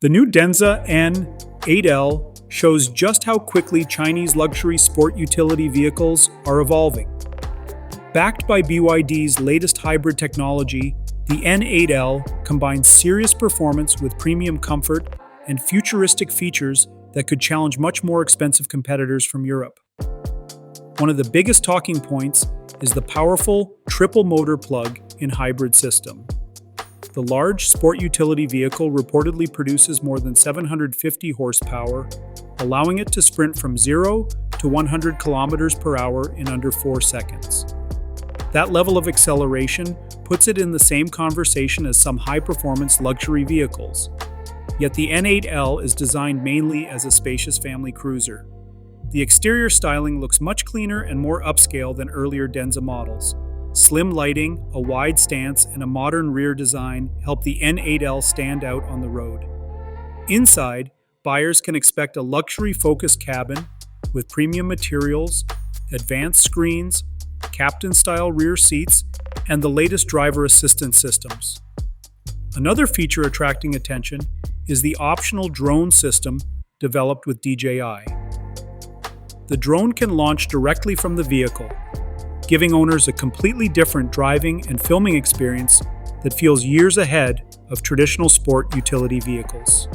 The new Denza N8L shows just how quickly Chinese luxury sport utility vehicles are evolving. Backed by BYD's latest hybrid technology, the N8L combines serious performance with premium comfort and futuristic features that could challenge much more expensive competitors from Europe. One of the biggest talking points is the powerful triple motor plug-in hybrid system. The large sport utility vehicle reportedly produces more than 750 horsepower, allowing it to sprint from 0 to 100 kilometers per hour in under 4 seconds. That level of acceleration puts it in the same conversation as some high-performance luxury vehicles. Yet the N8L is designed mainly as a spacious family cruiser. The exterior styling looks much cleaner and more upscale than earlier Denza models. Slim lighting, a wide stance, and a modern rear design help the N8L stand out on the road. Inside, buyers can expect a luxury-focused cabin with premium materials, advanced screens, captain-style rear seats, and the latest driver assistance systems. Another feature attracting attention is the optional drone system developed with DJI. The drone can launch directly from the vehicle, giving owners a completely different driving and filming experience that feels years ahead of traditional sport utility vehicles.